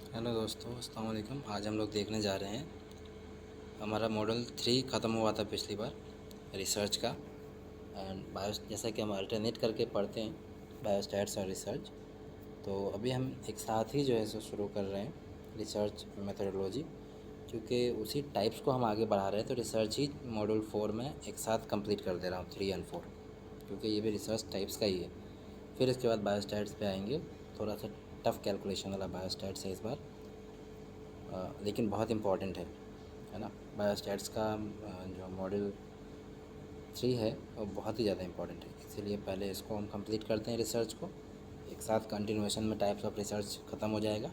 Hello दोस्तों, अस्सलाम वालेकुम। आज हम लोग देखने जा रहे हैं, हमारा मॉडल 3 ख़त्म हुआ था पिछली बार रिसर्च का। एंड बायोस जैसा कि हम अल्टरनेट करके पढ़ते हैं, बायोस्टैट्स और रिसर्च। तो अभी हम एक साथ ही जो है सो शुरू कर रहे हैं रिसर्च मेथोडोलॉजी, क्योंकि उसी टाइप्स को हम आगे बढ़ा रहे हैं। तो रिसर्च ही मॉड्यूल 4 में एक साथ कंप्लीट कर दे रहा हूँ, 3 और 4, क्योंकि ये भी रिसर्च टाइप्स का ही है। फिर इसके बाद बायोस्टैट्स पे आएंगे। थोड़ा सा टफ़ कैलकुलेशन वाला बायोस्टैट्स है इस बार, लेकिन बहुत इम्पॉर्टेंट है ना। बायोस्टैट्स का जो मॉड्यूल 3 है वो बहुत ही ज़्यादा इम्पॉर्टेंट है, इसीलिए पहले इसको हम कंप्लीट करते हैं रिसर्च को। एक साथ कंटिन्यूएशन में टाइप्स ऑफ रिसर्च ख़त्म हो जाएगा,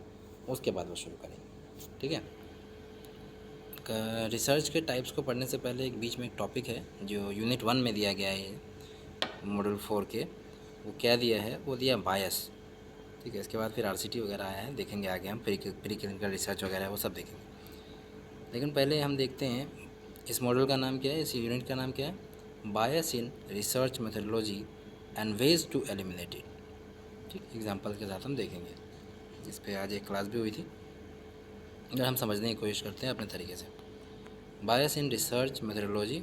उसके बाद वो शुरू करेंगे, ठीक है। रिसर्च के टाइप्स को पढ़ने से पहले एक बीच में एक टॉपिक है जो यूनिट 1 में दिया गया है मॉड्यूल 4 के। वो क्या दिया है, वो दिया बायस, ठीक है। इसके बाद फिर आरसीटी वगैरह आया है, देखेंगे आगे हम प्री क्लिनिकल रिसर्च वगैरह वो सब देखेंगे। लेकिन पहले हम देखते हैं इस मॉडल का नाम क्या है, इस यूनिट का नाम क्या है, bias in research methodology and ways to eliminate it, ठीक। एग्जांपल के साथ हम देखेंगे, इस पर आज एक क्लास भी हुई थी, अगर हम समझने की कोशिश करते हैं अपने तरीके से। बायस इन रिसर्च मेथोडोलॉजी,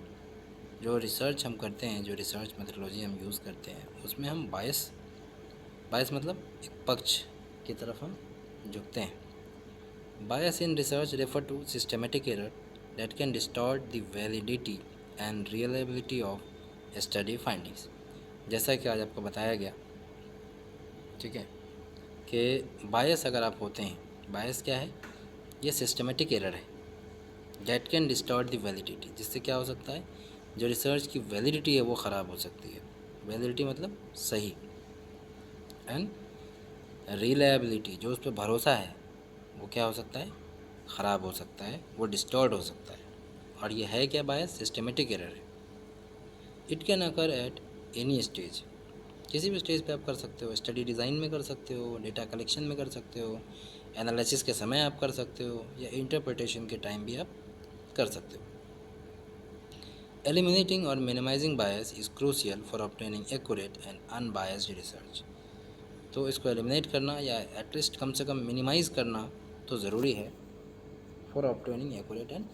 जो रिसर्च हम करते हैं, जो रिसर्च मेथोडोलॉजी हम यूज़ करते हैं, उसमें हम बायस मतलब एक पक्ष की तरफ हम झुकते हैं। Bias in research refer to systematic error that can distort the validity and reliability of study findings। जैसा कि आज आपको बताया गया, ठीक है, कि बायस अगर आप होते हैं, बायस क्या है, ये सिस्टमेटिक एरर है, that can distort the validity, जिससे क्या हो सकता है, जो रिसर्च की वैलिडिटी है वो ख़राब हो सकती है। वैलिडिटी मतलब सही, एंड रिलायबिलिटी, जो उस पर भरोसा है, वो क्या हो सकता है, ख़राब हो सकता है, वो डिस्टॉर्ट हो सकता है। और ये है क्या, बायस सिस्टमेटिक एरर है। It can occur at any stage, किसी भी स्टेज पे आप कर सकते हो। स्टडी डिज़ाइन में कर सकते हो, डेटा कलेक्शन में कर सकते हो, एनालिसिस के समय आप कर सकते हो, या इंटरप्रिटेशन के टाइम भी आप कर सकते हो। एलिमिनेटिंग और minimising bias is crucial for obtaining accurate and unbiased research. तो इसको एलिमिनेट करना या एटलीस्ट कम से कम मिनिमाइज़ करना तो ज़रूरी है for obtaining accurate and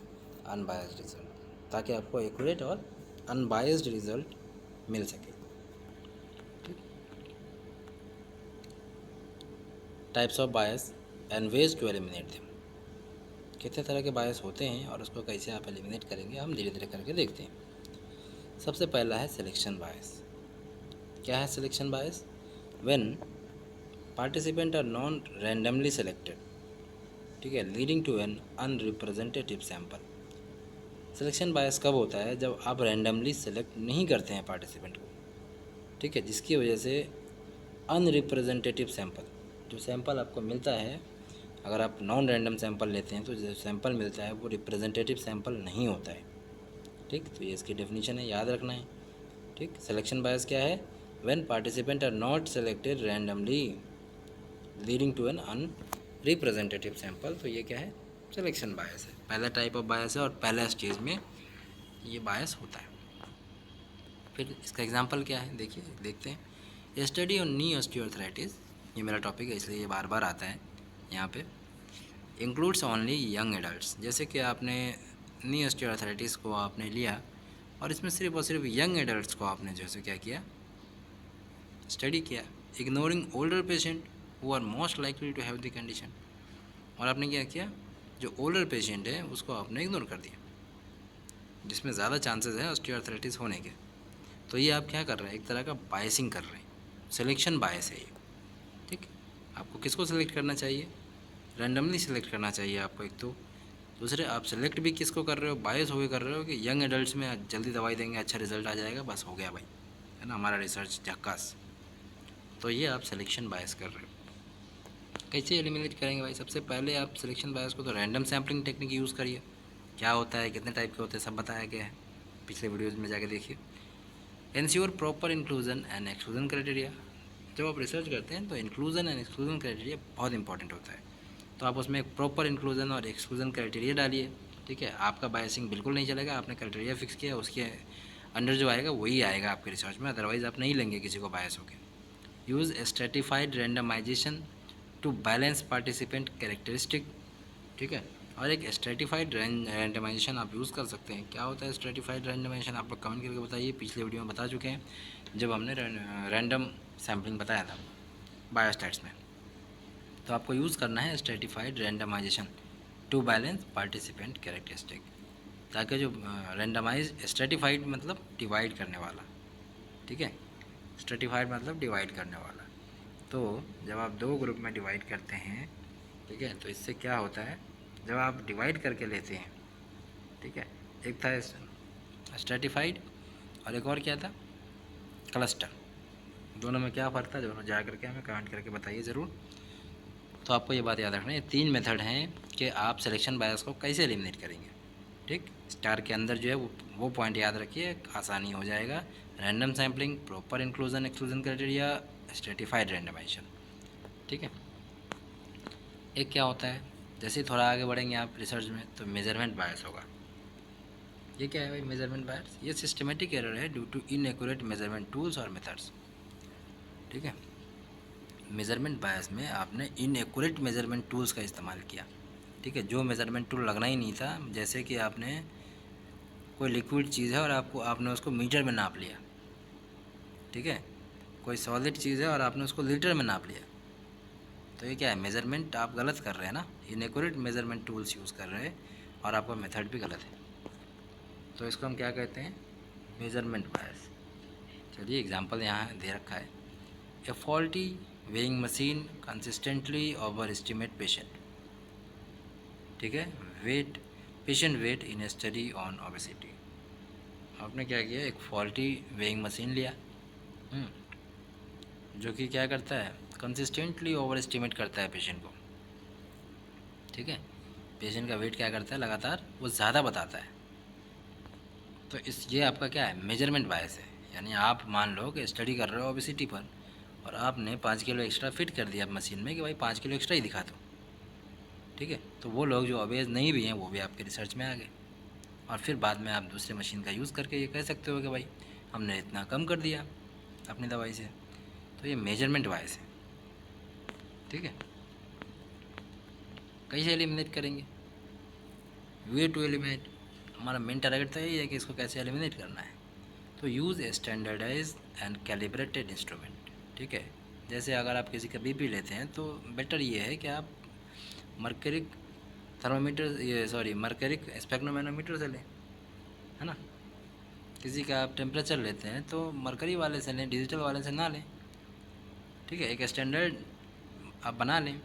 unbiased result, ताकि आपको एक्यूरेट और अनबायस्ड रिजल्ट मिल सके। Types of bias and ways to eliminate them, कितने तरह के बायस होते हैं और उसको कैसे आप एलिमिनेट करेंगे, हम धीरे धीरे करके देखते हैं। सबसे पहला है सिलेक्शन बायस। क्या है selection bias? When participant are non randomly selected, ठीक है, leading to an unrepresentative sample. Selection bias कब होता है? जब आप रैंडमली सेलेक्ट नहीं करते हैं पार्टिसिपेंट को, ठीक है, जिसकी वजह से अनरिप्रेजेंटेटिव सैंपल, जो सैंपल आपको मिलता है, अगर आप नॉन रैंडम सैंपल लेते हैं तो जो सैंपल मिलता है वो रिप्रेजेंटेटिव सैंपल नहीं होता है, ठीक। तो ये इसकी डेफिनेशन है, याद रखना है, ठीक। सिलेक्शन बायस क्या है? When participant are not selected randomly leading to an unrepresentative sample. तो ये क्या है? सिलेक्शन बायस है, पहला टाइप ऑफ बायस है और पहला स्टेज में ये बायस होता है। फिर इसका एग्जांपल क्या है, देखिए, देखते हैं। स्टडी ऑन नी ऑस्टियोआर्थराइटिस, ये मेरा टॉपिक है इसलिए ये बार बार आता है यहाँ पे। इंक्लूड्स ओनली यंग एडल्ट्स, जैसे कि आपने नी ऑस्टियोआर्थराइटिस को आपने लिया और इसमें सिर्फ और सिर्फ यंग एडल्ट्स को आपने जैसे क्या किया, स्टडी किया, ignoring older patient who are most likely to have the condition. और आपने क्या किया, जो ओल्डर पेशेंट है उसको आपने इग्नोर कर दिया, जिसमें ज़्यादा चांसेस है ऑस्टियोआर्थराइटिस होने के। तो ये आप क्या कर रहे हैं, एक तरह का बायसिंग कर रहे हैं, सिलेक्शन बायस है ये, ठीक। आपको किसको सिलेक्ट करना चाहिए? रैंडमली सिलेक्ट करना चाहिए आपको, एक तो। दूसरे, आप सिलेक्ट भी किसको कर रहे हो, बायस होकर कर रहे हो कि यंग एडल्ट्स में जल्दी दवाई देंगे, अच्छा रिजल्ट आ जाएगा, बस हो गया भाई, है ना, हमारा रिसर्च झक्कास। तो ये आप सिलेक्शन बायस कर रहे हो। कैसे एलिमिनेट करेंगे भाई? सबसे पहले आप सिलेक्शन बायस को तो रैंडम सैम्पलिंग टेक्निक यूज़ करिए। क्या होता है, कितने टाइप के होते हैं, सब बताया गया है, पिछले वीडियोज़ में जाके देखिए। Ensure proper inclusion and exclusion criteria, जब आप रिसर्च करते हैं तो इंक्लूजन एंड एक्सक्लूजन क्राइटेरिया बहुत इंपॉर्टेंट होता है। तो आप उसमें एक प्रॉपर इंक्लूजन और एक्सक्लूजन क्राइटेरिया डालिए, ठीक है। आपका बायसिंग बिल्कुल नहीं चलेगा, आपने क्राइटेरिया फिक्स किया, उसके अंडर जो आएगा वही आएगा आपके रिसर्च में, अदरवाइज़ आप नहीं लेंगे किसी को बायस होकर। Use stratified randomization to balance participant characteristic, ठीक है। और एक स्ट्रेटिफाइड रैंडमाइजेशन आप यूज़ कर सकते हैं। क्या होता है स्ट्रेटिफाइड रैंडमाइजेशन, आप लोग कमेंट करके बताइए। पिछले वीडियो में बता चुके हैं जब हमने रैंडम सैम्पलिंग बताया था बायोस्टैट्स में। तो आपको यूज़ करना है stratified randomization to balance participant characteristic, ताकि जो रैंडमाइज स्ट्रेटिफाइड मतलब डिवाइड करने वाला, ठीक है। स्ट्रेटिफाइड मतलब डिवाइड करने वाला। तो जब आप दो ग्रुप में डिवाइड करते हैं, ठीक है, तो इससे क्या होता है, जब आप डिवाइड करके लेते हैं, ठीक है, एक था स्ट्रेटिफाइड और एक और क्या था, क्लस्टर। दोनों में क्या फ़र्क था, दोनों जा करके हमें कमेंट करके बताइए ज़रूर। तो आपको ये बात याद रखना है, 3 मेथड हैं कि आप सिलेक्शन बायस को कैसे एलिमिनेट करेंगे, ठीक। स्टार के अंदर जो है वो पॉइंट याद रखिए, आसानी हो जाएगा। Random sampling, proper inclusion exclusion criteria, stratified randomization, ठीक है। एक क्या होता है, जैसे थोड़ा आगे बढ़ेंगे आप रिसर्च में तो मेजरमेंट बायस होगा। ये क्या है भाई मेजरमेंट बायस, ये सिस्टमेटिक एरर है due to inaccurate measurement tools और मेथड्स, ठीक है। मेजरमेंट बायस में आपने इनएक्यूरेट मेजरमेंट टूल्स का इस्तेमाल किया, ठीक है। जो मेजरमेंट टूल लगना ही नहीं था, जैसे कि आपने कोई लिक्विड चीज़ है और आपने उसको मीटर में नाप लिया, ठीक है। कोई सॉलिड चीज़ है और आपने उसको लीटर में नाप लिया, तो ये क्या है, मेजरमेंट आप गलत कर रहे हैं ना, इनएक्यूरेट मेजरमेंट टूल्स यूज़ कर रहे हैं और आपका मेथड भी गलत है। तो इसको हम क्या कहते हैं, मेजरमेंट बायस। चलिए एग्जांपल यहाँ दे रखा है, a faulty weighing machine consistently over estimate patient, ठीक है, weight patient weight in a study on obesity. आपने क्या किया, एक फॉल्टी वेइंग मशीन लिया, जो कि क्या करता है, कंसिस्टेंटली ओवर एस्टिमेट करता है पेशेंट को, ठीक है। पेशेंट का वेट क्या करता है, लगातार वो ज़्यादा बताता है। तो ये आपका क्या है, मेजरमेंट बायस है। यानी आप मान लो कि स्टडी कर रहे हो ओबेसिटी पर और आपने 5 किलो एक्स्ट्रा फिट कर दिया मशीन में कि भाई 5 किलो एक्स्ट्रा ही दिखा दो, ठीक है। तो वो लोग जो ओबेस नहीं भी हैं वो भी आपके रिसर्च में आ गए और फिर बाद में आप दूसरे मशीन का यूज़ करके ये कह सकते हो कि भाई हमने इतना कम कर दिया अपनी दवाई से। तो ये मेजरमेंट बायस है, ठीक है। कैसे एलिमिनेट करेंगे, वे टू एलिमिनेट, हमारा मेन टारगेट तो यही है कि इसको कैसे एलिमिनेट करना है। तो use a standardize and calibrated instrument, ठीक है। जैसे अगर आप किसी का बीपी लेते हैं तो बेटर ये है कि आप मर्करिक थर्मामीटर, ये सॉरी मर्करिक स्पेक्ट्रोमैनोमीटर से लें, है ना। किसी का आप टेम्परेचर लेते हैं तो मरकरी वाले से लें, डिजिटल वाले से ना लें, ठीक है। एक स्टैंडर्ड आप बना लें,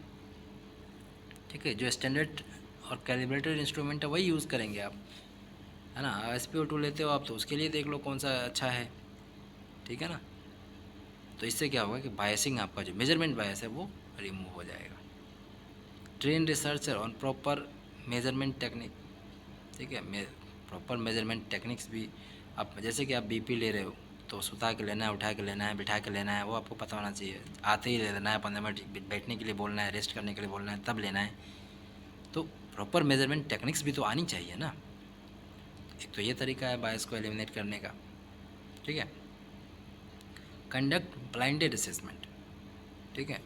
ठीक है। जो स्टैंडर्ड और कैलिब्रेटेड इंस्ट्रूमेंट है वही यूज़ करेंगे आप, है ना। SpO2 लेते हो आप तो उसके लिए देख लो कौन सा अच्छा है, ठीक है ना। तो इससे क्या होगा कि बायसिंग, आपका जो मेजरमेंट बायस है वो रिमूव हो जाएगा। Train researcher on proper measurement technique, ठीक है। प्रॉपर मेजरमेंट टेक्निक्स भी, आप जैसे कि आप बीपी ले रहे हो तो सुता के लेना है, उठा के लेना है, बिठा के लेना है, वो आपको पता होना चाहिए। आते ही ले लेना है, 15 मिनट बैठने के लिए बोलना है, रेस्ट करने के लिए बोलना है, तब लेना है। तो प्रॉपर मेजरमेंट टेक्निक्स भी तो आनी चाहिए ना। एक तो ये तरीका है बायस को एलिमिनेट करने का, ठीक है। कंडक्ट ब्लाइंडेड असेसमेंट, ठीक है।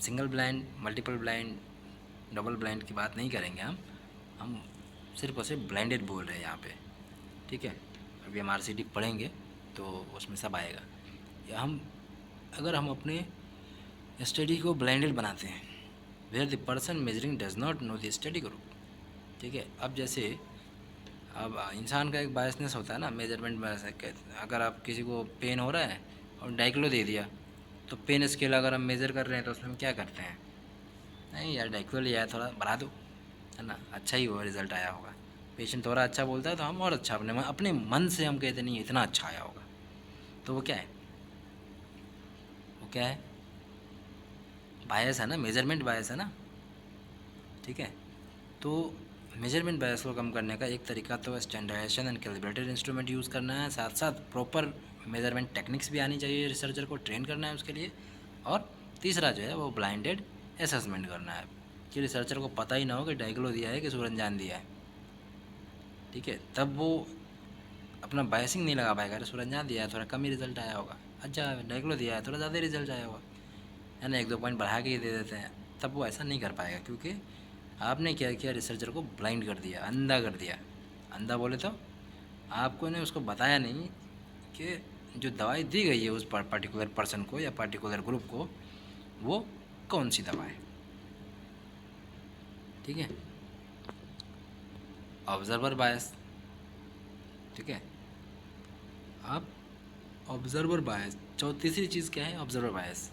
Single blind, multiple blind, double blind की बात नहीं करेंगे हम सिर्फ और सिर्फ ब्लाइंडेड बोल रहे हैं यहाँ पे, ठीक है। अभी हम RCT पढ़ेंगे तो उसमें सब आएगा। या अगर हम अपने स्टडी को ब्लाइंडेड बनाते हैं, where the person measuring does not know the study group, ठीक है। अब जैसे अब इंसान का एक बायसनेस होता है ना, मेजरमेंट बायस है। अगर आप किसी को पेन हो रहा है और डाइक्लो दे दिया, तो पेन स्केल अगर हम मेज़र कर रहे हैं तो उसमें हम क्या करते हैं, नहीं यार डाइक्लो लिया है, थोड़ा बढ़ा दो, है ना, अच्छा ही हुआ रिज़ल्ट आया होगा। पेशेंट थोड़ा अच्छा बोलता है तो हम और अच्छा अपने मन से हम कहते नहीं इतना अच्छा आया होगा। तो वो क्या है, वो क्या है, बायस है ना, मेजरमेंट बायस है ना, ठीक है। तो मेजरमेंट बायस को कम करने का एक तरीका तो standardization and calibrated instrument use करना है, साथ साथ प्रॉपर मेजरमेंट टेक्निक्स भी आनी चाहिए, रिसर्चर को ट्रेन करना है उसके लिए। और तीसरा जो है वो ब्लाइंडेड असेसमेंट करना है कि रिसर्चर को पता ही ना हो कि डाइक्लो दिया है कि सूरजजान दिया है, ठीक है। तब वो अपना बायसिंग नहीं लगा पाएगा, अरे सूरजजान दिया है थोड़ा कम ही रिजल्ट आया होगा, अच्छा डाइक्लो दिया है थोड़ा ज़्यादा रिजल्ट आया होगा, है ना, 1-2 पॉइंट बढ़ा के ही दे देते हैं, तब वो ऐसा नहीं कर पाएगा, क्योंकि आपने क्या किया, रिसर्चर को ब्लाइंड कर दिया, अंधा कर दिया। अंधा बोले तो आपको ने उसको बताया नहीं कि जो दवाई दी गई है उस पर्टिकुलर पर्सन को या पर्टिकुलर ग्रुप को, वो कौन सी दवा है। ठीक है। ऑब्जर्वर बायस, ठीक है। अब ऑब्जर्वर बायस, तीसरी चीज़ क्या है, ऑब्जर्वर बायस,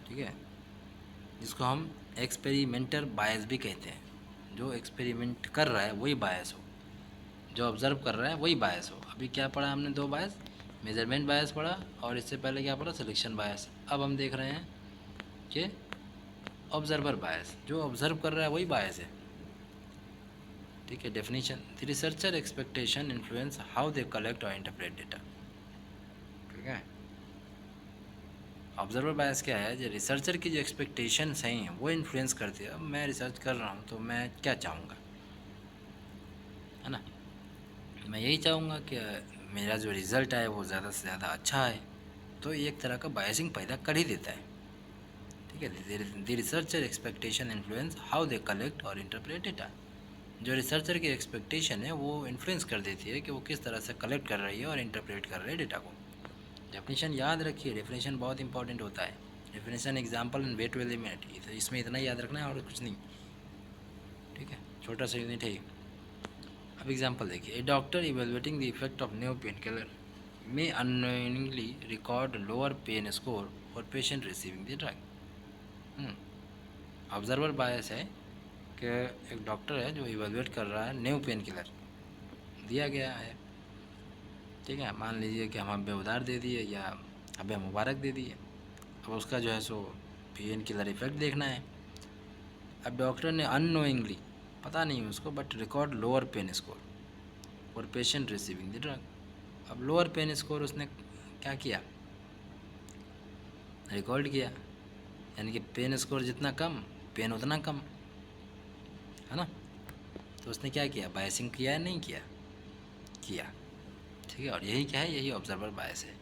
ठीक है, जिसको हम एक्सपेरिमेंटर बायस भी कहते हैं। जो एक्सपेरिमेंट कर रहा है वही बायस हो, जो ऑब्ज़र्व कर रहा है वही बायस हो। अभी क्या पढ़ा हमने, दो बायस, मेजरमेंट बायस पढ़ा और इससे पहले क्या पढ़ा, सिलेक्शन बायस। अब हम देख रहे हैं कि ऑब्जर्वर बायस, जो ऑब्ज़र्व कर रहा है वही बायस है। ठीक है। Definition, the researcher expectation influence how they collect और इंटरप्रेट डेटा। ठीक है। ऑब्जर्वर बायस क्या है, जो रिसर्चर की जो एक्सपेक्टेशंस हैं वो इन्फ्लुएंस करती है। अब मैं रिसर्च कर रहा हूँ तो मैं क्या चाहूँगा, है ना, मैं यही चाहूँगा कि मेरा जो रिज़ल्ट आए वो ज़्यादा से ज़्यादा अच्छा है। तो ये एक तरह का बायसिंग पैदा कर ही देता है। ठीक है। The researcher expectation influence how they collect और इंटरप्रेट डेटा। जो रिसर्चर की एक्सपेक्टेशन है वो इन्फ्लुएंस कर देती है कि वो किस तरह से कलेक्ट कर रही है और इंटरप्रेट कर रही है डेटा को। डेफिनेशन याद रखिए, डेफिनेशन बहुत इंपॉर्टेंट होता है। Definition, example and way to eliminate, तो इसमें इतना याद रखना है और कुछ नहीं। ठीक है, छोटा सा यूनिट है। अब एग्जाम्पल देखिए, a doctor evaluating the effect of new pain killer may unknowingly record lower pain score for patient receiving the drug. Observer bias है कि एक डॉक्टर है जो इवेलुएट कर रहा है न्यू पेन किलर दिया गया है। ठीक है, मान लीजिए कि हम अबे उधार दे दिए या अबे मुबारक दे दिए। अब उसका जो है सो पेन किलर इफेक्ट देखना है। अब डॉक्टर ने अननोइंगली, पता नहीं उसको, but record lower pain score for patient receiving the drug. अब लोअर पेन स्कोर उसने क्या किया, रिकॉर्ड किया, यानी कि पेन स्कोर जितना कम पेन उतना कम, है ना। तो उसने क्या किया, बायसिंग किया है, नहीं किया, किया। ठीक है, और यही क्या है, यही ऑब्जर्वर बायस है।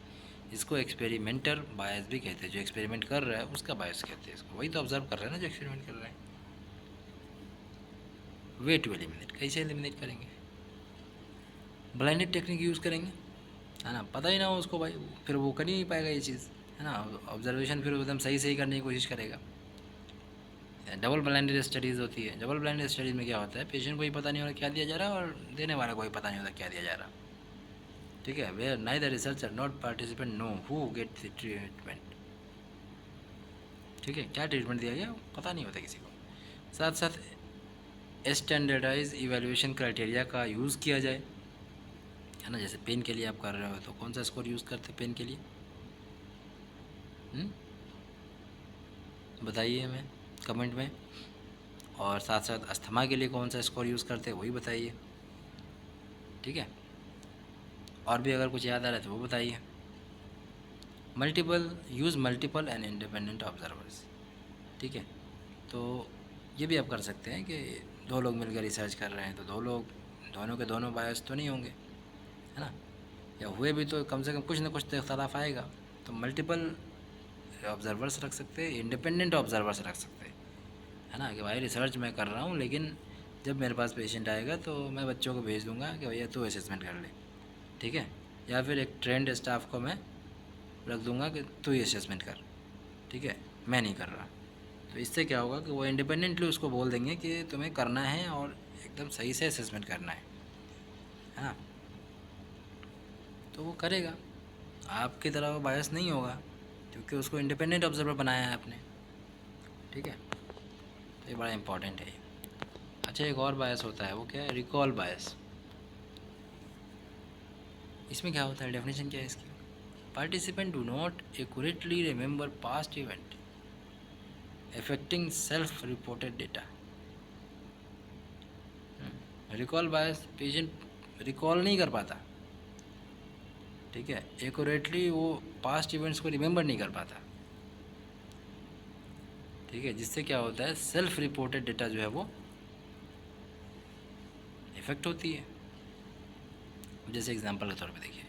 इसको एक्सपेरिमेंटर बायस भी कहते हैं। जो एक्सपेरिमेंट कर रहा है उसका बायस कहते हैं इसको, वही तो ऑब्जर्व कर रहे हैं ना जो एक्सपेरिमेंट कर रहे हैं। वे टू एलिमिनेट, कैसे एलिमिनेट करेंगे, ब्लाइंडेड टेक्निक यूज़ करेंगे, है ना। पता ही ना हो उसको भाई, फिर वो कर ही नहीं पाएगा ये चीज़, है ना। ऑब्जर्वेशन फिर एकदम सही सही करने की कोशिश करेगा। डबल ब्लाइंडेड स्टडीज़ होती है। डबल ब्लाइंडेड स्टडीज़ में क्या होता है, पेशेंट को ही पता नहीं होता क्या दिया जा रहा है और देने वाले को ही पता नहीं होता क्या दिया जा रहा। ठीक है, where neither researcher not participant know who get the treatment. ठीक है, क्या ट्रीटमेंट दिया गया पता नहीं होता किसी को। साथ साथ स्टैंडर्डाइज इवेल्युएशन क्राइटेरिया का यूज़ किया जाए, है ना। जैसे पेन के लिए आप कर रहे हो तो कौन सा स्कोर यूज़ करते पेन के लिए, बताइए हमें कमेंट में। और साथ साथ अस्थमा के लिए कौन सा स्कोर यूज़ करते हैं वही बताइए। ठीक है, और भी अगर कुछ याद आ रहा है तो वो बताइए। Multiple and independent observers. ठीक है, तो ये भी आप कर सकते हैं कि दो लोग मिलकर रिसर्च कर रहे हैं तो दो लोग, दोनों के दोनों बायस तो नहीं होंगे, है ना। या हुए भी तो कम से कम कुछ ना कुछ तो इख्तलाफ आएगा। तो मल्टीपल ऑब्जर्वर्स रख सकते हैं, इंडिपेंडेंट ऑब्जर्वर्स रख सकते हैं, है ना। कि भाई रिसर्च मैं कर रहा हूँ, लेकिन जब मेरे पास पेशेंट आएगा तो मैं बच्चों को भेज दूँगा कि भैया तू असेसमेंट कर ले। ठीक है, या फिर एक ट्रेंड स्टाफ को मैं रख दूँगा कि तू ही असेसमेंट कर। ठीक है, मैं नहीं कर रहा। तो इससे क्या होगा कि वो इंडिपेंडेंटली उसको बोल देंगे कि तुम्हें करना है और एकदम सही से असेसमेंट करना है ना। तो वो करेगा, आपकी तरह वो बायस नहीं होगा, क्योंकि उसको इंडिपेंडेंट ऑब्जर्वर बनाया है आपने। ठीक है, तो ये बड़ा इंपॉर्टेंट है। अच्छा, एक और बायस होता है, वो क्या है, रिकॉल बायस। इसमें क्या होता है, डेफिनेशन क्या है इसकी, participant do not accurately remember past event affecting self reported data. Recall bias, patient recall नहीं कर पाता, ठीक है, एक्यूरेटली वो पास्ट इवेंट्स को रिमेंबर नहीं कर पाता। ठीक है, जिससे क्या होता है, सेल्फ रिपोर्टेड डेटा जो है वो इफेक्ट होती है। जैसे एग्जांपल के तौर पे देखिए,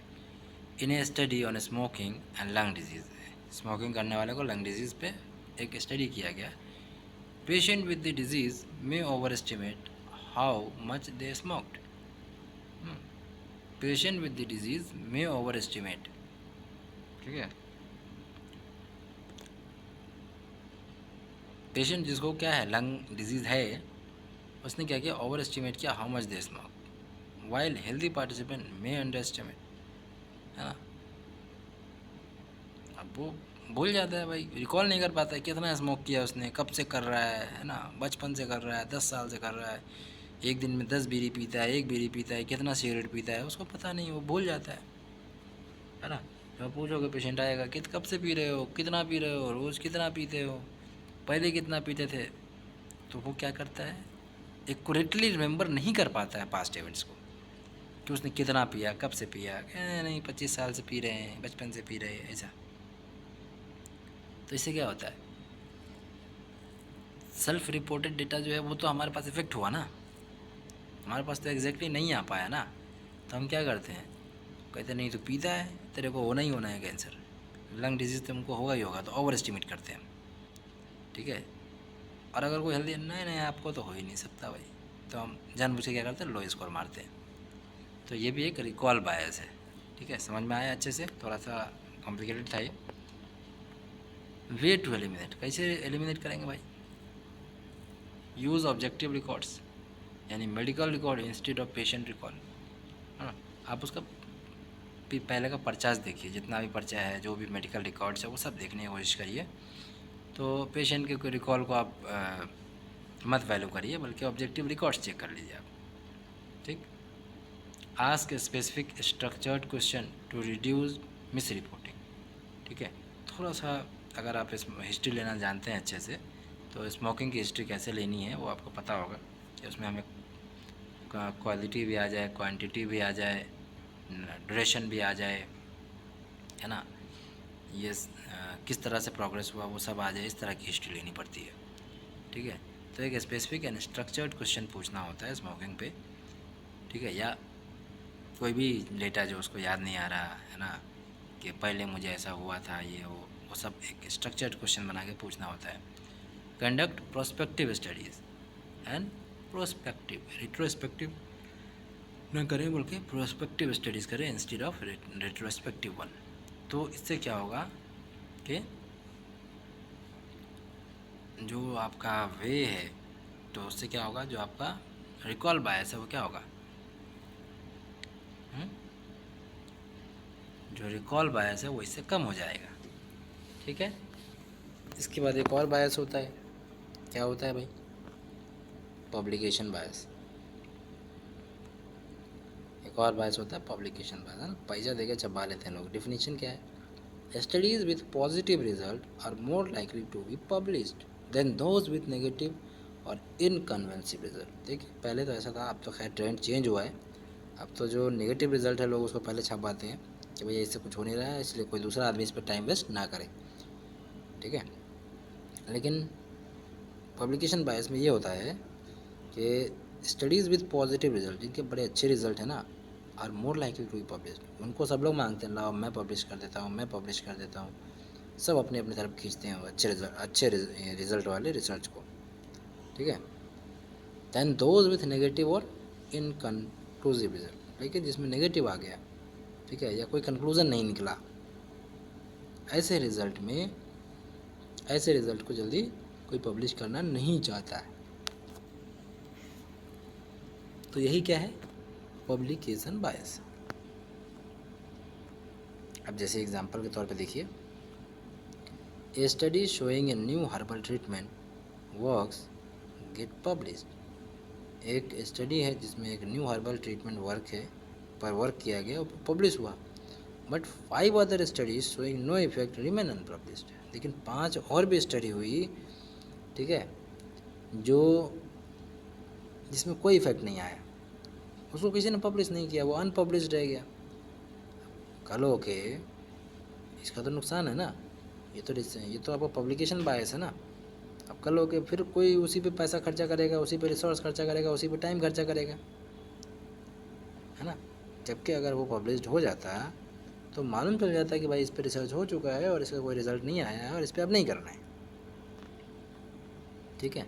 in a study on smoking and lung disease, smoking करने वाले को लंग डिजीज़ पे एक स्टडी किया गया। Patient with the disease may over estimate how much they smoked. Patient with the disease may over estimate, ठीक है। पेशेंट जिसको क्या है, लंग डिजीज़ है, उसने क्या किया, ओवर एस्टिमेट किया how much they smoke, while healthy participant may under estimate, है ना। अब वो भूल जाता है भाई, रिकॉल नहीं कर पाता है कितना स्मोक किया उसने, कब से कर रहा है ना, बचपन से कर रहा है, 10 साल से कर रहा है, एक दिन में 10 बीड़ी पीता है, 1 बीड़ी पीता है, कितना सिगरेट पीता है, उसको पता नहीं, वो भूल जाता है ना। जब पूछोगे पेशेंट आएगा कि कब से पी रहे हो, कितना पी रहे हो, रोज़ कितना पीते हो, पहले कितना पीते थे, तो वो क्या करता है, एक्यूरेटली रिमेंबर नहीं कर पाता है पास्ट इवेंट्स को कि उसने कितना पिया, कब से पिया, नहीं 25 साल से पी रहे हैं, बचपन से पी रहे हैं, ऐसा। तो इससे क्या होता है, सेल्फ रिपोर्टेड डेटा जो है वो तो हमारे पास इफेक्ट हुआ ना, हमारे पास तो एग्जैक्टली नहीं आ पाया ना, तो हम क्या करते हैं, कहते नहीं तो पीता है, तेरे को होना ही होना है कैंसर, लंग डिजीज़ तुमको होगा ही होगा, तो ओवर एस्टिमेट करते हैं, ठीक है। और अगर कोई हेल्दी, नहीं नहीं आपको तो हो ही नहीं सकता भाई, तो हम जानबूझ के क्या करते हैं, लो स्कोर मारते हैं। तो ये भी एक रिकॉल बायस है, ठीक है। समझ में आया अच्छे से, थोड़ा सा कॉम्प्लिकेटेड था ये। वे टू एलिमिनेट, कैसे एलिमिनेट करेंगे भाई, यूज़ ऑब्जेक्टिव रिकॉर्ड्स, यानी medical record instead of patient record, है ना। आप उसका पहले का पर्चाज देखिए, जितना भी पर्चा है, जो भी मेडिकल रिकॉर्ड्स है वो सब देखने की कोशिश करिए। तो पेशेंट के रिकॉल को आप मत वैल्यू करिए, बल्कि ऑब्जेक्टिव रिकॉर्ड्स चेक कर लीजिए आप, ठीक। Ask specific structured question to reduce misreporting, ठीक है। थोड़ा सा अगर आप इस हिस्ट्री लेना जानते हैं अच्छे से, तो स्मोकिंग की हिस्ट्री कैसे लेनी है वो आपको पता होगा कि उसमें हमें क्वालिटी भी आ जाए, क्वांटिटी भी आ जाए, ड्यूरेशन भी आ जाए, है ना, ये किस तरह से प्रोग्रेस हुआ वो सब आ जाए, इस तरह की हिस्ट्री लेनी पड़ती है, ठीक है। तो एक स्पेसिफिक एंड स्ट्रक्चर्ड क्वेश्चन पूछना होता है स्मोकिंग पे, ठीक है। या कोई भी डेटा जो उसको याद नहीं आ रहा है ना, कि पहले मुझे ऐसा हुआ था, ये वो सब एक स्ट्रक्चर्ड क्वेश्चन बना के पूछना होता है। Conduct prospective studies and prospective, retrospective न करें बल्कि प्रोस्पेक्टिव स्टडीज़ करें इंस्टेड ऑफ रेट्रोस्पेक्टिव वन। तो इससे क्या होगा कि जो आपका वे है, तो उससे क्या होगा, जो आपका रिकॉल बायस है वो क्या होगा, जो रिकॉल बायस है वो इससे कम हो जाएगा, ठीक है। इसके बाद एक और बायस होता है, क्या होता है भाई, पब्लिकेशन बायस। एक और बायस होता है पब्लिकेशन बायस, है ना, पैसा देके छपा लेते हैं लोग। डेफिनेशन क्या है, studies with positive result are more likely to be published than those with negative और इनकन्वेंसिव रिजल्ट। देखिए पहले तो ऐसा था, अब तो खैर ट्रेंड चेंज हुआ है, अब तो जो नेगेटिव रिजल्ट है लोग उसको पहले छपवाते हैं कि भैया इससे कुछ हो नहीं रहा है, इसलिए कोई दूसरा आदमी इस पर टाइम वेस्ट ना करे, ठीक है। लेकिन पब्लिकेशन बायस में ये होता है कि स्टडीज़ विद पॉजिटिव रिजल्ट, जिनके बड़े अच्छे रिजल्ट है ना, are more likely to be publish, उनको सब लोग मांगते हैं, लाओ मैं पब्लिश कर देता हूँ, मैं पब्लिश कर देता हूँ, सब अपने अपने तरफ खींचते हैं अच्छे रिजल्ट वाले रिसर्च को, ठीक है। दैन दोज विथ नेगेटिव और इनकन्क्लूसिव रिजल्ट, लेकिन जिसमें नेगेटिव आ गया, ठीक है, या कोई कंक्लूज़न नहीं निकला, ऐसे रिज़ल्ट को जल्दी कोई पब्लिश करना नहीं चाहता है। तो यही क्या है, पब्लिकेशन बायस। अब जैसे एग्जांपल के तौर पे देखिए, a study showing a new herbal treatment works get published. एक स्टडी है जिसमें एक न्यू हर्बल ट्रीटमेंट वर्क किया गया और पब्लिश हुआ, but 5 other studies showing no effect remain unpublished. लेकिन 5 और भी स्टडी हुई, ठीक है, जो जिसमें कोई इफेक्ट नहीं आया, उसको किसी ने पब्लिश नहीं किया, वो अनपब्लिश्ड रह गया। कल हो के इसका तो नुकसान है ना, ये तो आपका पब्लिकेशन बायस है ना। अब कल हो के फिर कोई उसी पे पैसा खर्चा करेगा, उसी पे रिसोर्स खर्चा करेगा, उसी पे टाइम खर्चा करेगा, है ना। जबकि अगर वो पब्लिश्ड हो जाता तो मालूम चल जाता है कि भाई इस पर रिसर्च हो चुका है और इसका कोई रिजल्ट नहीं आया है और इस पर अब नहीं करना है, ठीक है,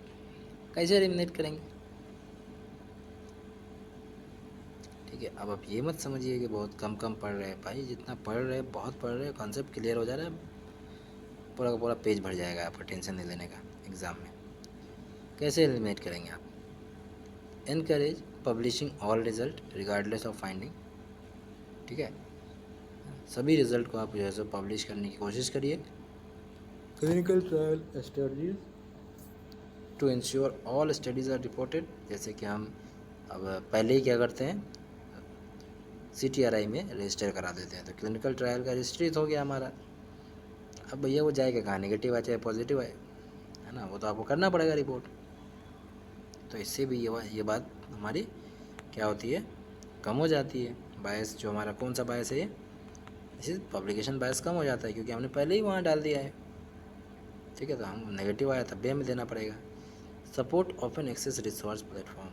कैसे एलिमिनेट करेंगे? ठीक है, अब आप ये मत समझिए कि बहुत कम कम पढ़ रहे हैं भाई, जितना पढ़ रहे हैं बहुत पढ़ रहे हैं, कॉन्सेप्ट क्लियर हो जा रहा है, पूरा का पूरा पेज भर जाएगा आपका, टेंशन नहीं लेने का एग्ज़ाम में। कैसे एलिमिनेट करेंगे आप? Encourage publishing all result regardless of finding. ठीक है, सभी रिजल्ट को आप जो है सो पब्लिश करने की कोशिश करिए। Clinical trial studies to ensure all studies are reported. जैसे कि हम अब पहले ही क्या करते हैं, CTRI में रजिस्टर करा देते हैं, तो क्लिनिकल ट्रायल का रजिस्ट्रेट हो गया हमारा। अब भैया वो जाएगा कहाँ, नेगेटिव आए चाहे पॉजिटिव आए, है ना, वो तो आपको करना पड़ेगा रिपोर्ट। तो इससे भी ये बात हमारी क्या होती है, कम हो जाती है। बायस जो हमारा कौन सा बायस है, इसी पब्लिकेशन बायस कम हो जाता है, क्योंकि हमने पहले ही वहाँ डाल दिया है। ठीक है, तो हम नेगेटिव आया तब भी हमें देना पड़ेगा। Support open access research platform.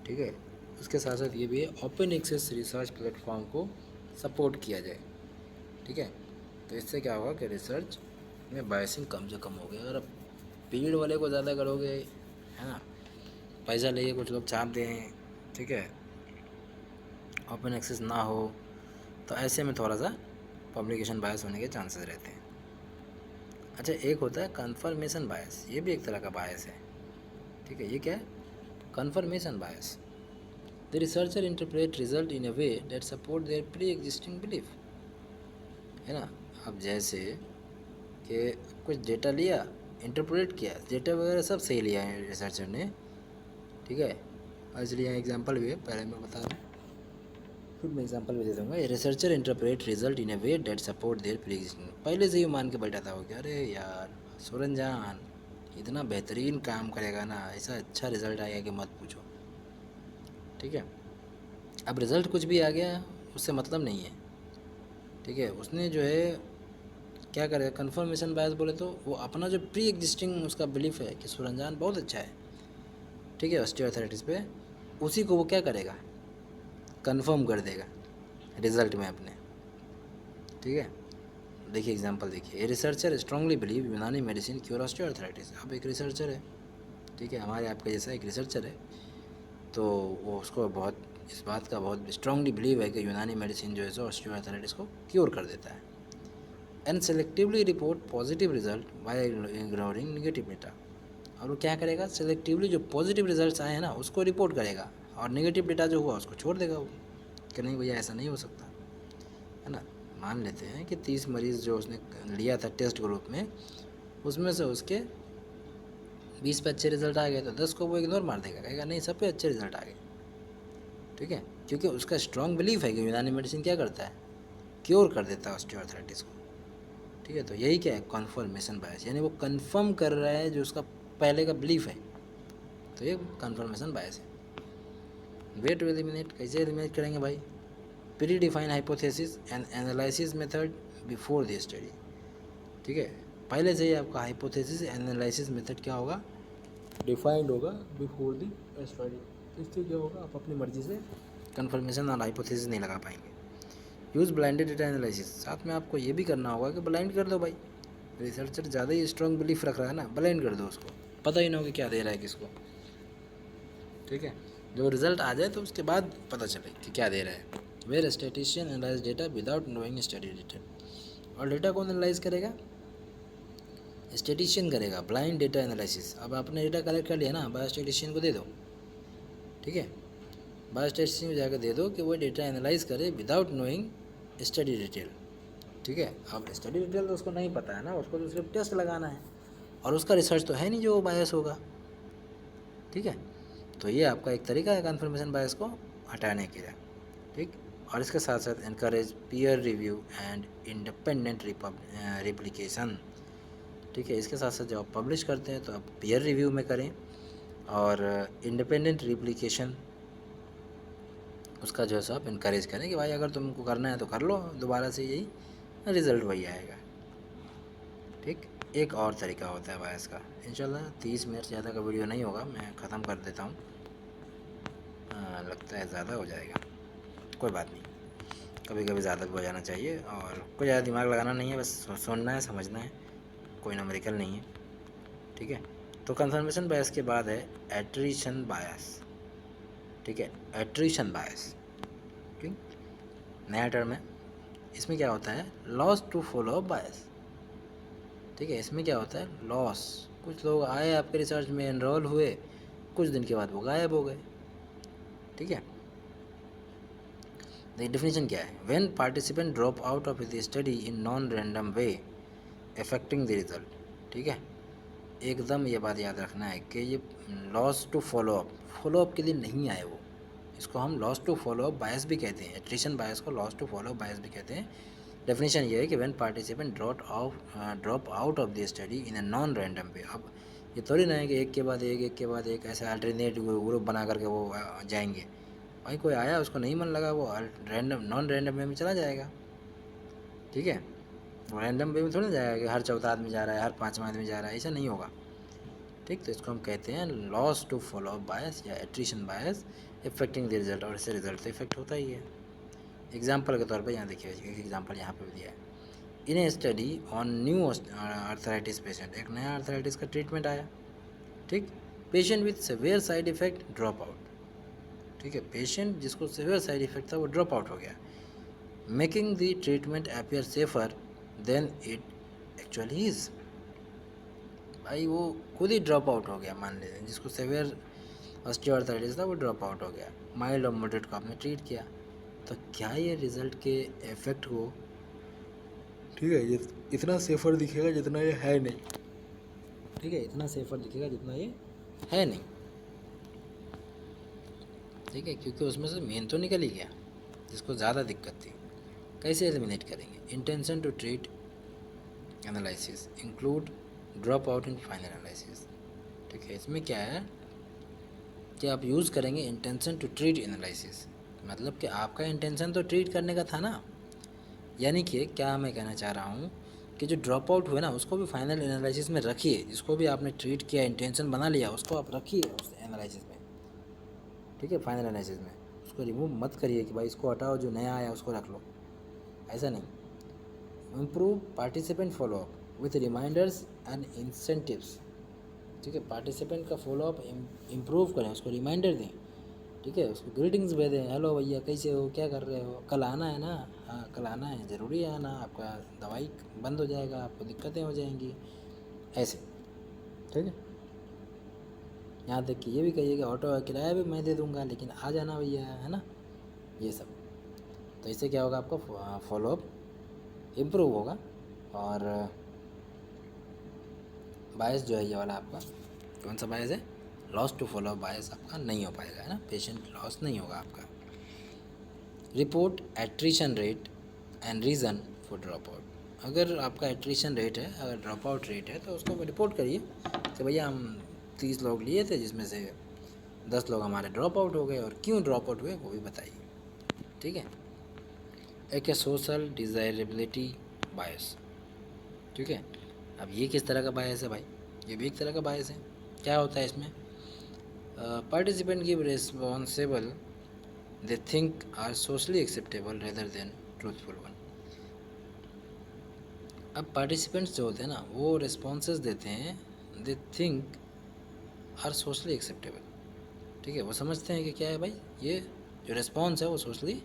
ठीक है, उसके साथ साथ ये भी है, ओपन एक्सेस रिसर्च प्लेटफॉर्म को सपोर्ट किया जाए। ठीक है, तो इससे क्या होगा कि रिसर्च में बायसिंग कम से कम हो गया। अगर आप भीड़ वाले को ज़्यादा करोगे, है ना, पैसा लेके कुछ लोग छाप दें, ठीक है, ओपन एक्सेस ना हो, तो ऐसे में थोड़ा सा पब्लिकेशन बायस होने के चांसेस रहते हैं। अच्छा, एक होता है कन्फर्मेशन बायस, ये भी एक तरह का बायस है। ठीक है, ये क्या है, confirmation bias. The researcher interpret result in a way that support their pre existing belief. है ना, अब जैसे कि कुछ डेटा लिया, इंटरप्रेट किया, डेटा वगैरह सब सही लिया है रिसर्चर ने। ठीक है, और इसलिए यहाँ एग्जाम्पल भी है, पहले मैं बता रहा हूँ, फिर मैं एग्जाम्पल भी दे दूँगा। Researcher interpret result in a way that support their pre existing. पहले से ही मान के बैठा था वो कि अरे यार सुरंजान इतना बेहतरीन काम करेगा ना, ऐसा अच्छा रिजल्ट आएगा कि मत पूछो। ठीक है, अब रिज़ल्ट कुछ भी आ गया उससे मतलब नहीं है। ठीक है, उसने जो है क्या करेगा, कन्फर्मेशन बायस बोले तो वो अपना जो प्री एग्जिस्टिंग उसका बिलीफ है कि सुरंजान बहुत अच्छा है, ठीक है, ऑस्टियोआर्थराइटिस पे, उसी को वो क्या करेगा, कंफर्म कर देगा रिजल्ट में अपने। ठीक है, देखिए एग्जांपल देखिए, ए रिसर्चर स्ट्रांगली बिलीव यूनानी मेडिसिन क्योर ऑस्टियोआर्थराइटिस। अब एक रिसर्चर है, ठीक है, हमारे आपके जैसा एक रिसर्चर है, तो वो उसको बहुत इस बात का बहुत स्ट्रांगली बिलीव है कि यूनानी मेडिसिन जो है सो ऑस्टियोआर्थराइटिस को क्योर कर देता है। And selectively report positive result by ignoring negative data. और वो क्या करेगा, सेलेक्टिवली जो पॉजिटिव रिजल्ट्स आए हैं ना उसको रिपोर्ट करेगा, और नेगेटिव डेटा जो हुआ उसको छोड़ देगा वो, कि नहीं भैया ऐसा नहीं हो सकता, है ना। मान लेते हैं कि 30 मरीज़ जो उसने लिया था टेस्ट ग्रुप में, उसमें से उसके 20 पे अच्छे रिजल्ट आ गए, तो 10 को वो इग्नोर मार देगा, कहेगा नहीं सब पे अच्छे रिजल्ट आ गए। ठीक है, क्योंकि उसका स्ट्रॉन्ग बिलीफ है कि यूनानी मेडिसिन क्या करता है, क्योर कर देता है ऑस्टियोआर्थराइटिस को। ठीक है, तो यही क्या है, कन्फर्मेशन बायस, यानी वो कन्फर्म कर रहा है जो उसका पहले का बिलीफ है, तो ये कन्फर्मेशन बायस है। वे टू एलिमिनेट, कैसे एलिमिनेट करेंगे भाई, pre define hypothesis and analysis method before the study. ठीक है, पहले से ही आपका हाइपोथेसिस एनालिसिस मेथड क्या होगा, डिफाइंड होगा बिफोर द स्टडी। इससे क्या होगा, आप अपनी मर्जी से कन्फर्मेशन और हाइपोथेसिस नहीं लगा पाएंगे। यूज़ ब्लाइंडेड डेटा एनालिसिस, साथ में आपको ये भी करना होगा कि ब्लाइंड कर दो भाई, रिसर्चर ज़्यादा ही स्ट्रॉन्ग बिलीफ रख रहा है ना, ब्लाइंड कर दो उसको, पता ही ना हो कि क्या दे रहा है किसको। ठीक है, जब रिजल्ट आ जाए तो उसके बाद पता चले कि क्या दे रहा है। Where statistician analyze data without knowing study detail. और डेटा कौन एनालाइज करेगा, स्टैटिस्टिशियन करेगा, ब्लाइंड डेटा एनालिसिस। अब आपने डेटा कलेक्ट कर लिया ना, बायोस्टैटिस्टिशियन को दे दो। ठीक है, बायोस्टैटिस्टिशियन को जाकर दे दो कि वो डेटा एनालाइज करे विदाउट नोइंग स्टडी डिटेल। ठीक है, अब स्टडी डिटेल तो उसको नहीं पता है ना, उसको तो सिर्फ टेस्ट लगाना है, और उसका रिसर्च तो है नहीं जो बायस होगा। ठीक है, तो ये आपका एक तरीका है कन्फर्मेशन बायस को हटाने के लिए। ठीक, और इसके साथ साथ encourage peer review and independent replication. ठीक है, इसके साथ साथ जब आप पब्लिश करते हैं तो आप पीयर रिव्यू में करें, और इंडिपेंडेंट रिप्लिकेशन उसका जो है सो आप इनकरेज करें कि भाई अगर तुमको करना है तो कर लो, दोबारा से यही रिज़ल्ट वही आएगा। ठीक, एक और तरीका होता है बायस का। इंशाल्लाह 30 मिनट ज़्यादा का वीडियो नहीं होगा, मैं ख़त्म कर देता हूँ, लगता है ज़्यादा हो जाएगा, कोई बात नहीं, कभी कभी ज़्यादा भी हो जाना चाहिए, और कोई ज़्यादा दिमाग लगाना नहीं है, बस सुनना है समझना है, कोई न्यूमेरिकल नहीं है। ठीक है, तो कंफर्मेशन बायस के बाद है एट्रीशन बायस, ठीक है, एट्रीशन बायस, ठीक, नया टर्म है। इसमें क्या होता है, लॉस टू फॉलो अप बायस, ठीक है, इसमें क्या होता है, लॉस, कुछ लोग आए आपके रिसर्च में, एनरोल हुए, कुछ दिन के बाद वो गायब हो गए, ठीक है। द डेफिनेशन क्या है, when participant drop out of the study in non random way affecting the result, ठीक है, एकदम ये बात याद रखना है कि ये लॉस टू फॉलो अप के लिए नहीं आए वो, इसको हम लॉस टू फॉलो अप बायस भी कहते हैं, एट्रिशन बायस को लॉस टू फॉलो अप बायस भी कहते हैं। डेफिनेशन ये है कि when participant drop out of the study in a non random वे। अब ये थोड़ी ना है कि एक के बाद एक ऐसे अल्टरनेट ग्रुप बना करके वो जाएंगे, भाई कोई आया उसको नहीं मन लगा वो रैंडम नॉन रैंडम वे में चला जाएगा, ठीक है, रैंडम वे में थोड़ा जाएगा कि हर चौथा आदमी जा रहा है, हर पाँचवा आदमी जा रहा है, ऐसा नहीं होगा, ठीक। तो इसको हम कहते हैं लॉस टू फॉलो बायस या attrition bias affecting the result, और इससे रिजल्ट तो इफेक्ट होता ही है। एग्जाम्पल के तौर पर यहाँ देखिए, एक एग्जाम्पल यहाँ पर दिया है, in a study on new arthritis patient, एक नया आर्थराइटिस का ट्रीटमेंट आया, ठीक, patient with severe side effect drop out, ठीक है, पेशेंट जिसको सेवियर साइड इफेक्ट था वो ड्रॉप आउट हो गया, making the treatment appear safer than it actually is, भाई वो खुद ही ड्रॉप आउट हो गया, मान लीजिए जिसको सेवियर ऑस्टियोआर्थराइटिस था वो ड्रॉप आउट हो गया, माइल्ड और मॉडरेट को आपने ट्रीट किया, तो क्या ये रिजल्ट के इफेक्ट को, ठीक है, ये इतना सेफर दिखेगा जितना ये है नहीं, ठीक है, इतना सेफर दिखेगा जितना ये है नहीं, ठीक है, क्योंकि उसमें से मेन तो निकल ही गया जिसको ज़्यादा दिक्कत थी। कैसे एलिमिनेट करेंगे, intention to treat analysis include drop out in final analysis, ठीक है, इसमें क्या है कि आप यूज़ करेंगे इंटेंशन टू ट्रीट एनालिसिस, मतलब कि आपका इंटेंशन तो ट्रीट करने का था ना, यानी कि क्या मैं कहना चाह रहा हूँ कि जो ड्रॉप आउट हुए ना उसको भी फाइनल एनालिसिस में रखिए, जिसको भी आपने ट्रीट किया, इंटेंशन बना लिया, उसको आप रखिए उस एनालिसिस में, ठीक है, फाइनल एनालिसिस में, उसको रिमूव मत करिए कि भाई इसको हटाओ, जो नया आया उसको रख लो, ऐसा नहीं। Improve participant follow up with reminders and incentives, ठीक है, पार्टिसिपेंट का फॉलोअप इम्प्रूव करें, उसको रिमाइंडर दें, ठीक है, उसको ग्रीटिंग्स भेजें, हेलो भैया कैसे हो, क्या कर रहे हो, कल आना है ना, हाँ कल आना है, ज़रूरी है आना, आपका दवाई बंद हो जाएगा, आपको दिक्कतें हो जाएंगी, ऐसे, ठीक है। यहाँ तक कि ये भी कहिए कि ऑटो का किराया भी मैं दे दूँगा, लेकिन आ जाना भैया, है ना, ये सब। तो इससे क्या होगा, आपका फॉलोअप इम्प्रूव होगा, और बायस जो है ये वाला आपका कौन सा बायस है, लॉस टू फॉलो बायस आपका नहीं हो पाएगा, है ना, पेशेंट लॉस नहीं होगा आपका। Report attrition rate and reason for drop out, अगर आपका एट्रिशन रेट है, अगर ड्रॉप आउट रेट है, तो उसको रिपोर्ट करिए कि भैया हम 30 लोग लिए थे जिसमें से 10 लोग हमारे ड्रॉप आउट हो गए, और क्यों ड्रॉप आउट हुए वो भी बताइए, ठीक है। एक है सोशल डिज़ायरेबिलिटी बायस, ठीक है, अब ये किस तरह का बायस है भाई, ये भी एक तरह का बायस है। क्या होता है इसमें, participant give responsible they think are socially acceptable rather than truthful one. अब पार्टिसिपेंट्स जो होते हैं ना वो रिस्पॉन्सेस देते हैं, they think are socially acceptable, ठीक है, वो समझते हैं कि क्या है भाई, ये जो रिस्पॉन्स है वो सोशली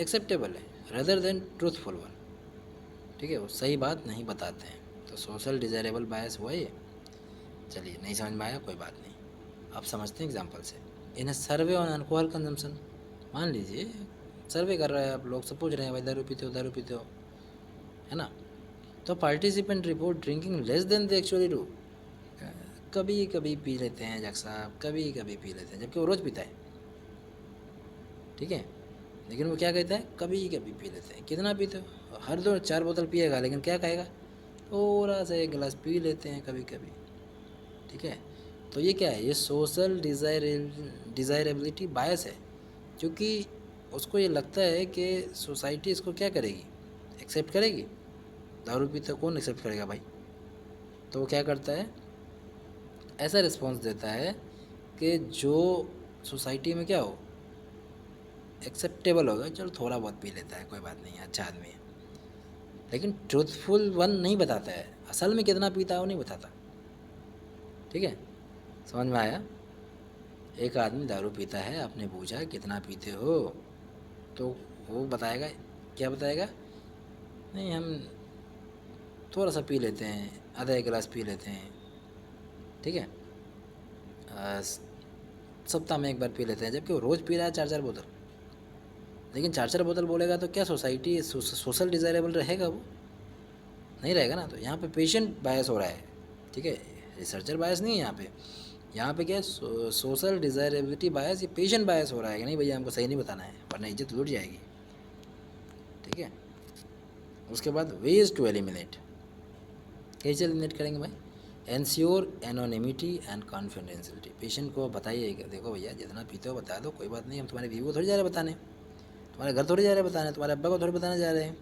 एक्सेप्टेबल है, रेदर देन ट्रूथफुल वन, ठीक है, वो सही बात नहीं बताते हैं, तो सोशल डिज़ायरेबल बायस हुआ ये। चलिए नहीं समझ में आया, कोई बात नहीं, आप समझते हैं एग्जांपल से। इन सर्वे ऑन अल्कोहल कंजम्पशन, मान लीजिए सर्वे कर रहे हैं आप लोग, सब पूछ रहे हैं भाई दारू पीते हो, है ना, तो participant report drinking less than they actually do, कभी कभी पी लेते हैं जग साहब, कभी कभी पी लेते हैं, जबकि वो रोज़ पीता है, ठीक है, लेकिन वो क्या कहता है, कभी कभी पी लेते हैं। कितना पीते हो, हर 2-4 बोतल पिएगा, लेकिन क्या कहेगा, थोड़ा सा एक गिलास पी लेते हैं कभी कभी, ठीक है। तो ये क्या है, ये सोशल डिज़ायरेबिलिटी बायस है, क्योंकि उसको ये लगता है कि सोसाइटी इसको क्या करेगी, एक्सेप्ट करेगी, दारू पीते कौन एक्सेप्ट करेगा भाई, तो वो क्या करता है, ऐसा रिस्पॉन्स देता है कि जो सोसाइटी में क्या हो, एक्सेप्टेबल होगा, चलो थोड़ा बहुत पी लेता है, कोई बात नहीं, अच्छा आदमी है, लेकिन ट्रूथफुल वन नहीं बताता है, असल में कितना पीता है वो नहीं बताता, ठीक है, समझ में आया। एक आदमी दारू पीता है, आपने पूछा कितना पीते हो, तो वो बताएगा, क्या बताएगा, नहीं हम थोड़ा सा पी लेते हैं, आधा एक गिलास पी लेते हैं, ठीक है, सप्ताह में एक बार पी लेते हैं, जबकि वो रोज़ पी रहा है 4-4 बोतल। लेकिन 4-4 बोतल बोलेगा तो क्या सोसाइटी सोशल डिज़ायरेबल रहेगा वो? नहीं रहेगा ना। तो यहाँ पे पेशेंट बायस हो रहा है, ठीक है, रिसर्चर बायस नहीं है यहाँ पे। यहाँ पे क्या है, सोशल डिज़ायरेबिलिटी बायस, ये पेशेंट बायस हो रहा है कि नहीं भैया हमको सही नहीं बताना है वरना इज्जत लूट जाएगी, ठीक है। उसके बाद वेज टू एलिमिनेट, कैसे एलिमिनेट करेंगे भाई, ensure anonymity and confidentiality. Patient को बताइए कि देखो भैया जितना पीते हो बता दो, कोई बात नहीं, हम तुम्हारे बीवी को थोड़ी जा रहे बताने, तुम्हारे घर थोड़ी जा रहे बताने, तुम्हारे अब्बा को थोड़ी बताने जा रहे हैं,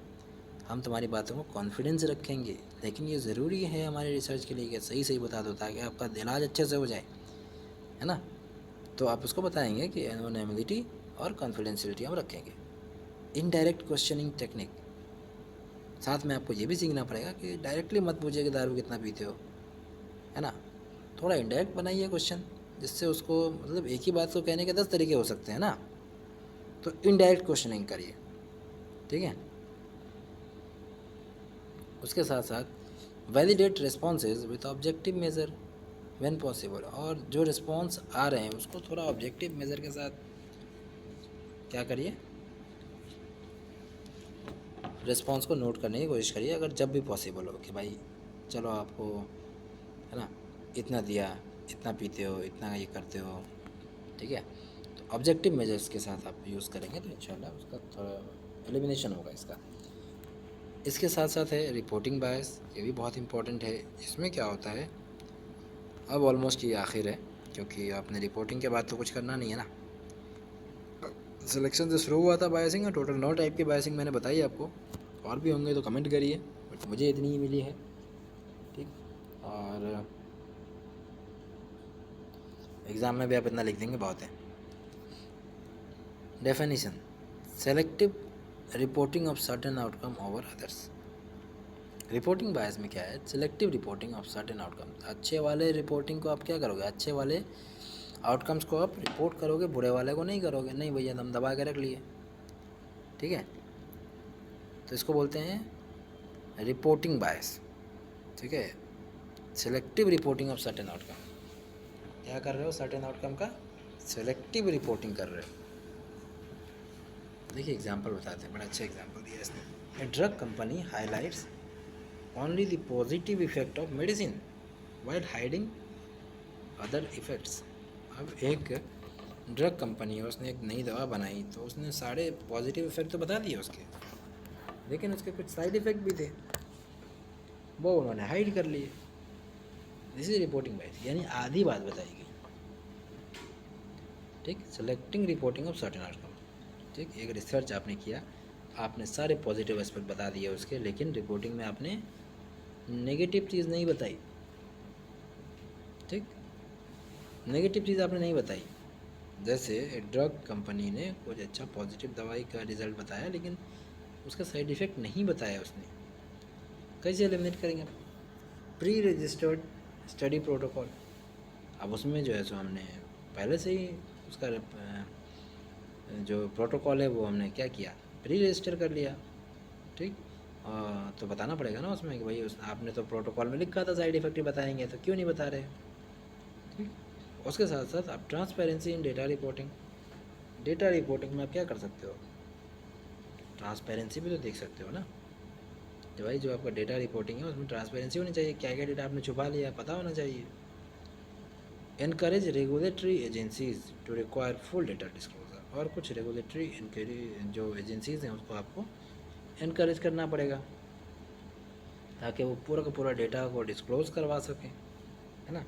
हम तुम्हारी बातों को कॉन्फिडेंस रखेंगे। लेकिन ये ज़रूरी है हमारे रिसर्च के लिए कि सही सही बता दो ताकि आपका इलाज अच्छे से हो जाए, है ना। तो आप उसको बताएंगे कि एनोनिमिटी और कॉन्फिडेंशियलिटी हम रखेंगे। इनडायरेक्ट क्वेश्चनिंग टेक्निक, साथ में आपको ये भी सीखना पड़ेगा कि डायरेक्टली मत पूछिए कि दारू कितना पीते हो, है ना, थोड़ा इनडायरेक्ट बनाइए क्वेश्चन, जिससे उसको मतलब एक ही बात को कहने के 10 तरीके हो सकते हैं ना, तो इनडायरेक्ट क्वेश्चनिंग करिए, ठीक है। उसके साथ साथ validate responses with objective measure when possible, और जो रिस्पॉन्स आ रहे हैं उसको थोड़ा ऑब्जेक्टिव मेज़र के साथ क्या करिए, रिस्पॉन्स को नोट करने की कोशिश करिए, अगर जब भी पॉसिबल हो कि भाई चलो आपको, है ना, इतना दिया, इतना पीते हो, इतना ये करते हो, ठीक है। तो ऑब्जेक्टिव मेजर्स के साथ आप यूज़ करेंगे तो इंशाल्लाह उसका थोड़ा एलिमिनेशन होगा इसका। इसके साथ साथ है रिपोर्टिंग बायस, ये भी बहुत इंपॉर्टेंट है। इसमें क्या होता है, अब ऑलमोस्ट ये आखिर है क्योंकि आपने रिपोर्टिंग के बाद तो कुछ करना नहीं है ना। सिलेक्शन से शुरू हुआ था बायसिंग, और टोटल 9 टाइप की बायसिंग मैंने बताई आपको, और भी होंगे तो कमेंट करिए, बट मुझे इतनी ही मिली है, ठीक। और एग्ज़ाम में भी आप इतना लिख देंगे बहुत है। Definition, selective reporting of certain outcome over others. Reporting bias में क्या है, selective reporting of certain outcome. अच्छे वाले रिपोर्टिंग को आप क्या करोगे, अच्छे वाले आउटकम्स को आप रिपोर्ट करोगे, बुरे वाले को नहीं करोगे, नहीं भैया हम दबा के रख लिए, ठीक है। तो इसको बोलते हैं रिपोर्टिंग बायस, ठीक है। Selective reporting of certain outcome, क्या कर रहे हो, सर्टेन आउटकम का सिलेक्टिव रिपोर्टिंग कर रहे हो। देखिए एग्जांपल बताते हैं, बड़ा अच्छा एग्जांपल दिया इसने। A drug company highlights only the positive effect of medicine while hiding other effects. अब एक ड्रग कंपनी है, उसने एक नई दवा बनाई तो उसने सारे पॉजिटिव इफेक्ट तो बता दिए उसके, लेकिन उसके कुछ साइड इफ़ेक्ट भी थे, वो उन्होंने हाइड कर लिए। दिस इज रिपोर्टिंग बायस, यानी आधी बात बताई गई, ठीक। Selecting reporting of certain outcome, ठीक। एक रिसर्च आपने किया, आपने सारे पॉजिटिव एस्पेक्ट बता दिए उसके, लेकिन रिपोर्टिंग में आपने नेगेटिव चीज़ नहीं बताई, ठीक, नेगेटिव चीज़ आपने नहीं बताई। जैसे एक ड्रग कंपनी ने कुछ अच्छा पॉजिटिव दवाई का रिज़ल्ट बताया, लेकिन उसका साइड इफ़ेक्ट नहीं बताया उसने, कैसे एलिमिनेट करेंगे, प्री रजिस्टर्ड स्टडी प्रोटोकॉल। अब उसमें जो है सो हमने पहले से ही उसका जो प्रोटोकॉल है वो हमने क्या किया, प्री रजिस्टर कर लिया, ठीक। तो बताना पड़ेगा ना उसमें कि भाई आपने तो प्रोटोकॉल में लिखा था साइड इफ़ेक्ट ही बताएंगे, तो क्यों नहीं बता रहे, ठीक। उसके साथ साथ आप transparency in data reporting, data reporting में आप क्या कर सकते हो, ट्रांसपेरेंसी भी तो देख सकते हो ना, तो भाई जो आपका डेटा रिपोर्टिंग है उसमें ट्रांसपेरेंसी होनी चाहिए, क्या क्या डेटा आपने छुपा लिया पता होना चाहिए। Encourage regulatory agencies to require full data disclosure, और कुछ रेगुलेटरी जो एजेंसीज़ हैं उसको आपको एनकरेज करना पड़ेगा ताकि वो पूरा का पूरा डेटा को डिस्क्लोज़ करवा सकें, है ना।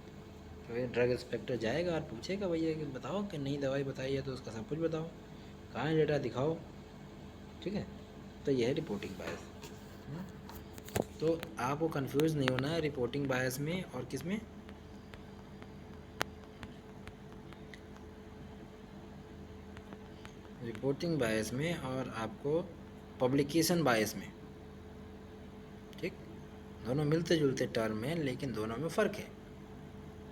तो ये ड्रग इंस्पेक्टर जाएगा और पूछेगा भैया कि बताओ कि नई दवाई बताई है तो उसका सब कुछ बताओ, कहाँ है डेटा दिखाओ, ठीक है। तो यह है रिपोर्टिंग बायस। तो आपको कंफ्यूज नहीं होना है रिपोर्टिंग बायस में और किस में, रिपोर्टिंग बायस में और आपको पब्लिकेशन बायस में, ठीक। दोनों मिलते जुलते टर्म हैं लेकिन दोनों में फ़र्क है,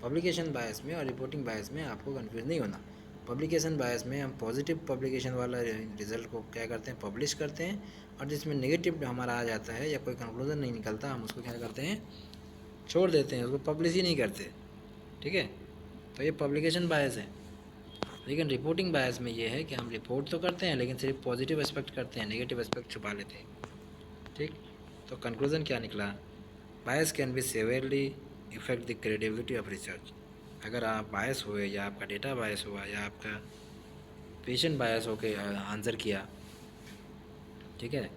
पब्लिकेशन बायस में और रिपोर्टिंग बायस में आपको कंफ्यूज नहीं होना। पब्लिकेशन बायस में हम पॉजिटिव पब्लिकेशन वाला रिजल्ट को क्या करते हैं, पब्लिश करते हैं, और जिसमें नेगेटिव हमारा आ जाता है या कोई कंक्लूजन नहीं निकलता, हम उसको क्या करते हैं, छोड़ देते हैं, उसको पब्लिश ही नहीं करते। ठीक है, तो ये पब्लिकेशन बायस है। लेकिन रिपोर्टिंग बायस में ये है कि हम रिपोर्ट तो करते हैं लेकिन सिर्फ पॉजिटिव एस्पेक्ट करते हैं, नेगेटिव एस्पेक्ट छुपा लेते हैं। ठीक, तो कंक्लूजन क्या निकला, bias can be severely effect the credibility of research. अगर आप बायस हुए या आपका डेटा बायस हुआ या आपका पेशेंट बायस होके आंसर किया, ठीक है,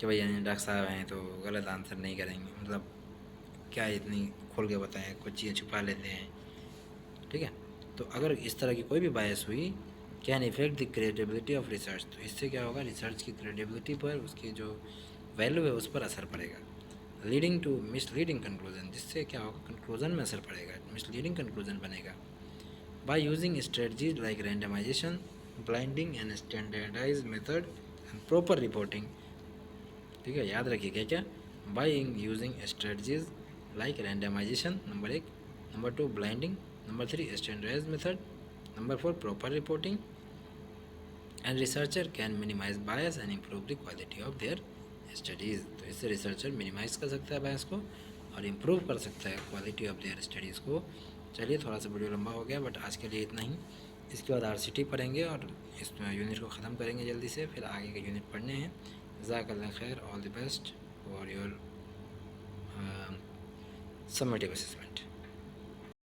कि भाई डॉक्टर साहब हैं तो गलत आंसर नहीं करेंगे, मतलब क्या इतनी खोल के बताएं, कुछ चीज़ें छुपा लेते हैं। ठीक है, तो अगर इस तरह की कोई भी बायस हुई, can effect the credibility of research, तो इससे क्या होगा, रिसर्च की क्रेडिबिलिटी पर, उसकी जो वैल्यू है उस पर असर पड़ेगा। लीडिंग टू मिसलीडिंग कंक्लूजन, जिससे क्या होगा, कंक्लूजन में असर पड़ेगा, मिसलीडिंग कंक्लूजन बनेगा। By using strategies like randomization, blinding and standardize method and proper reporting. ठीक है, याद रखिए क्या क्या, by using strategies like randomization, number 1, number 2 blinding, number 3 standardize method, number 4 proper reporting, and researcher can minimize bias and improve the quality of their studies. तो इससे researcher minimise कर सकता है बायस को और इम्प्रूव कर सकता है क्वालिटी ऑफ देयर स्टडीज़ को। चलिए, थोड़ा सा वीडियो लंबा हो गया बट आज के लिए इतना ही। इसके बाद RCT पढ़ेंगे और इस यूनिट को ख़त्म करेंगे जल्दी से, फिर आगे के यूनिट पढ़ने हैं। जज़ाकल्लाह खैर, all the best for your summative assessment.